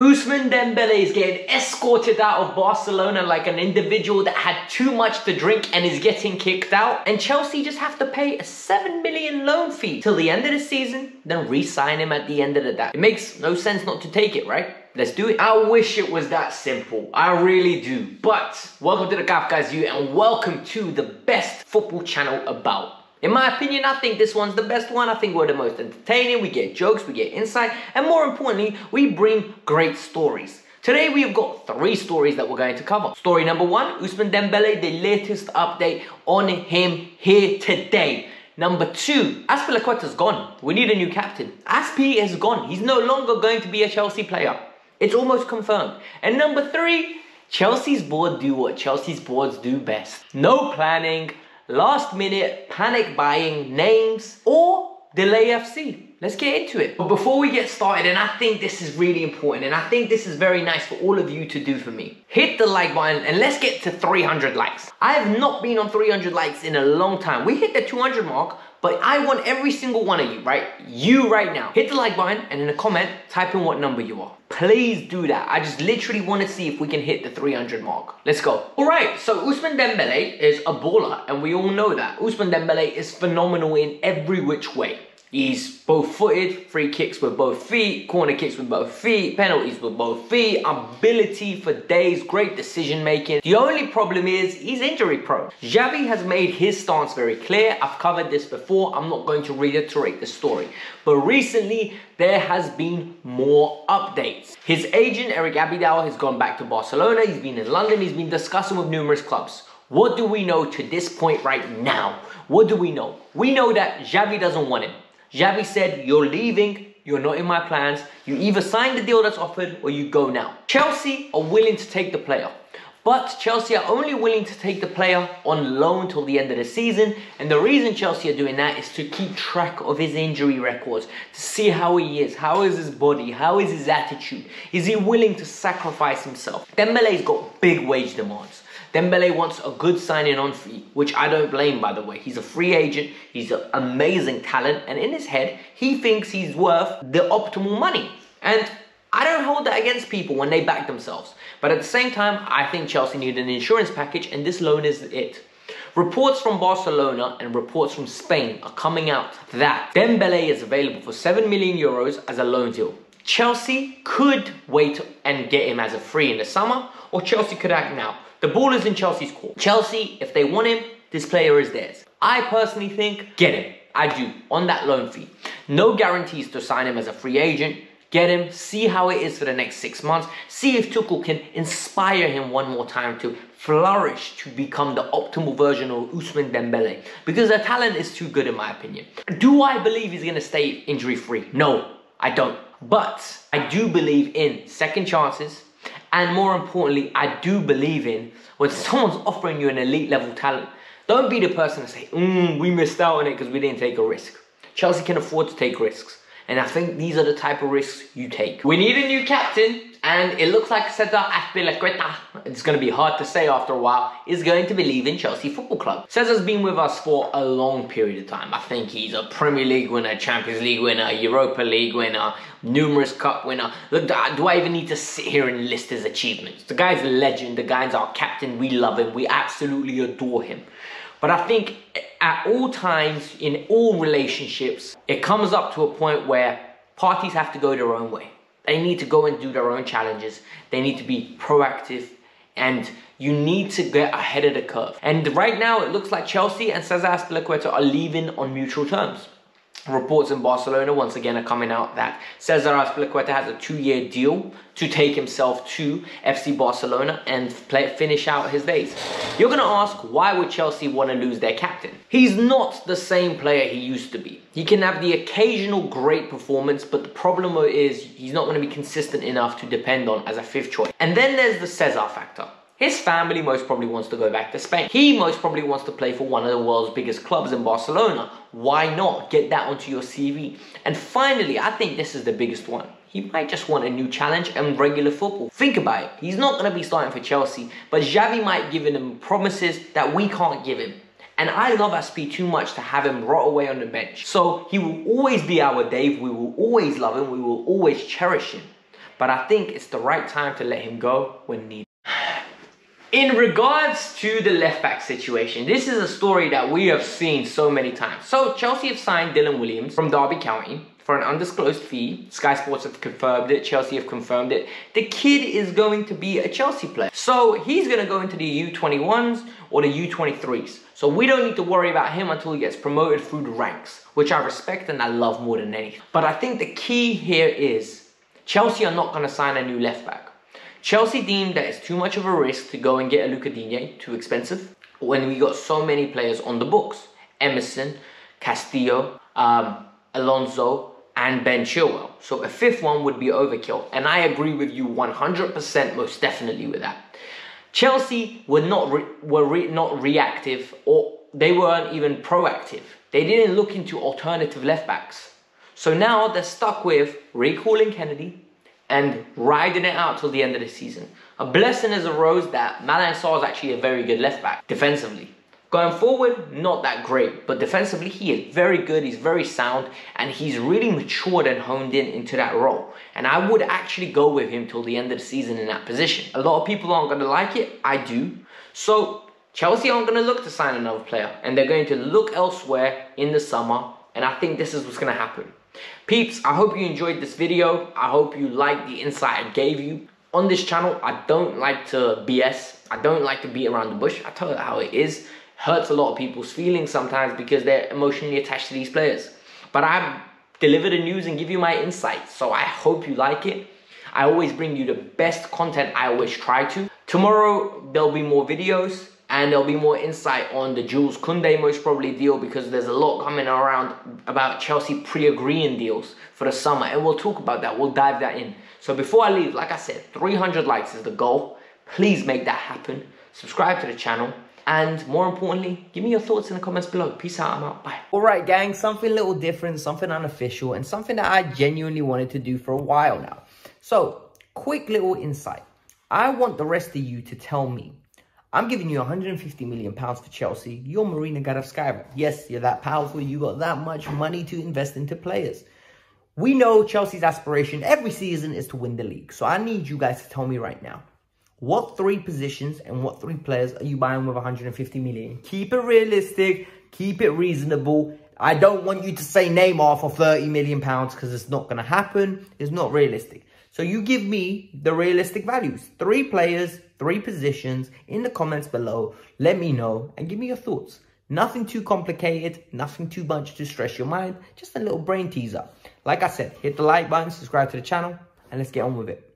Ousmane Dembele is getting escorted out of Barcelona like an individual that had too much to drink and is getting kicked out. And Chelsea just have to pay a 7 million loan fee till the end of the season, then re-sign him at the end of the day. It makes no sense not to take it, right? Let's do it. I wish it was that simple. I really do. But welcome to the Kavkas View and welcome to the best football channel about. In my opinion, I think this one's the best one. I think we're the most entertaining. We get jokes, we get insight, and more importantly, we bring great stories. Today, we've got 3 stories that we're going to cover. Story number 1, Ousmane Dembele, the latest update on him here today. Number 2, Azpi is gone. We need a new captain. Azpi is gone. He's no longer going to be a Chelsea player. It's almost confirmed. And number 3, Chelsea's board do what Chelsea's boards do best. No planning, last minute panic buying names, or delay FC. Let's get into it. But before we get started, and I think this is really important, and I think this is very nice for all of you to do for me. Hit the like button and let's get to 300 likes. I have not been on 300 likes in a long time. We hit the 200 mark, but I want every single one of you, right? You right now. Hit the like button and in a comment, type in what number you are. Please do that. I just literally want to see if we can hit the 300 mark. Let's go. All right, so Ousmane Dembele is a baller, and we all know that. Ousmane Dembele is phenomenal in every which way. He's both-footed, free kicks with both feet, corner kicks with both feet, penalties with both feet, ability for days, great decision-making. The only problem is he's injury-prone. Xavi has made his stance very clear. I've covered this before. I'm not going to reiterate the story. But recently, there has been more updates. His agent, Eric Abidal, has gone back to Barcelona. He's been in London. He's been discussing with numerous clubs. What do we know to this point right now? What do we know? We know that Xavi doesn't want him. Xavi said, you're leaving, you're not in my plans, you either sign the deal that's offered or you go now. Chelsea are willing to take the player, but Chelsea are only willing to take the player on loan till the end of the season, and the reason Chelsea are doing that is to keep track of his injury records, to see how he is, how is his body, how is his attitude, is he willing to sacrifice himself. Dembele's got big wage demands. Dembele wants a good signing on fee, which I don't blame, by the way. He's a free agent, he's an amazing talent, and in his head, he thinks he's worth the optimal money. And I don't hold that against people when they back themselves. But at the same time, I think Chelsea need an insurance package, and this loan is it. Reports from Barcelona and reports from Spain are coming out that Dembele is available for 7 million euros as a loan deal. Chelsea could wait and get him as a free in the summer, or Chelsea could act now. The ball is in Chelsea's court. Chelsea, if they want him, this player is theirs. I personally think, get him. I do, on that loan fee. No guarantees to sign him as a free agent. Get him, see how it is for the next 6 months. See if Tuchel can inspire him one more time to flourish, to become the optimal version of Ousmane Dembele. Because the talent is too good in my opinion. Do I believe he's going to stay injury-free? No, I don't. But I do believe in second chances. And more importantly, I do believe in when someone's offering you an elite level talent, don't be the person to say, we missed out on it because we didn't take a risk. Chelsea can afford to take risks. And I think these are the type of risks you take. We need a new captain. And it looks like Cesar Azpi, it's going to be hard to say after a while, is going to be leaving Chelsea Football Club. Cesar's been with us for a long period of time. I think he's a Premier League winner, Champions League winner, Europa League winner, numerous cup winner. Look, do I even need to sit here and list his achievements? The guy's a legend. The guy's our captain. We love him. We absolutely adore him. But I think at all times, in all relationships, it comes up to a point where parties have to go their own way. They need to go and do their own challenges. They need to be proactive, and you need to get ahead of the curve. And right now, it looks like Chelsea and Cesar Azpi are leaving on mutual terms. Reports in Barcelona once again are coming out that Cesar Azpi has a 2-year deal to take himself to FC Barcelona and finish out his days. You're going to ask, why would Chelsea want to lose their captain? He's not the same player he used to be. He can have the occasional great performance, but the problem is he's not going to be consistent enough to depend on as a 5th choice. And then there's the Cesar factor. His family most probably wants to go back to Spain. He most probably wants to play for one of the world's biggest clubs in Barcelona. Why not? Get that onto your CV. And finally, I think this is the biggest one. He might just want a new challenge and regular football. Think about it. He's not going to be starting for Chelsea, but Xavi might give him promises that we can't give him. And I love Azpi too much to have him rot away on the bench. So he will always be our Dave. We will always love him. We will always cherish him. but I think it's the right time to let him go when needed. In regards to the left-back situation, this is a story that we have seen so many times. So Chelsea have signed Dylan Williams from Derby County for an undisclosed fee. Sky Sports have confirmed it, Chelsea have confirmed it. The kid is going to be a Chelsea player. So he's going to go into the U21s or the U23s. So we don't need to worry about him until he gets promoted through the ranks, which I respect and I love more than anything. But I think the key here is Chelsea are not going to sign a new left-back. Chelsea deemed that it's too much of a risk to go and get a Luca Digne, too expensive, when we got so many players on the books. Emerson, Castillo, Alonso, and Ben Chilwell. So a fifth one would be overkill. And I agree with you 100% most definitely with that. Chelsea were not reactive, or they weren't even proactive. They didn't look into alternative left backs. So now they're stuck with recalling Kennedy and riding it out till the end of the season. A blessing is a rose that Malang Sarr is actually a very good left back defensively. Going forward, not that great, but defensively he is very good, he's very sound, and he's really matured and honed into that role. And I would actually go with him till the end of the season in that position. A lot of people aren't going to like it, I do. So Chelsea aren't going to look to sign another player, and they're going to look elsewhere in the summer, and I think this is what's going to happen. Peeps, I hope you enjoyed this video. I hope you liked the insight I gave you. On this channel, I don't like to BS. I don't like to beat around the bush. I tell you how it is. Hurts a lot of people's feelings sometimes because they're emotionally attached to these players. But I deliver the news and give you my insights. So I hope you like it. I always bring you the best content. I always try to. Tomorrow, there'll be more videos. And there'll be more insight on the Jules Koundé most probably deal, because there's a lot coming around about Chelsea pre-agreeing deals for the summer. And we'll talk about that. We'll dive that in. So before I leave, like I said, 300 likes is the goal. Please make that happen. Subscribe to the channel. And more importantly, give me your thoughts in the comments below. Peace out. I'm out. Bye. Alright gang, something a little different, something unofficial, and something that I genuinely wanted to do for a while now. So, quick little insight. I want the rest of you to tell me, I'm giving you £150 million for Chelsea. You're Marina Garavskaya. Yes, you're that powerful. You got that much money to invest into players. We know Chelsea's aspiration every season is to win the league. So I need you guys to tell me right now, what 3 positions and what 3 players are you buying with £150 million? Keep it realistic. Keep it reasonable. I don't want you to say Neymar for £30 million because it's not going to happen. It's not realistic. So you give me the realistic values. 3 players, 3 positions in the comments below. Let me know and give me your thoughts. Nothing too complicated, nothing too much to stress your mind. Just a little brain teaser. Like I said, hit the like button, subscribe to the channel, and let's get on with it.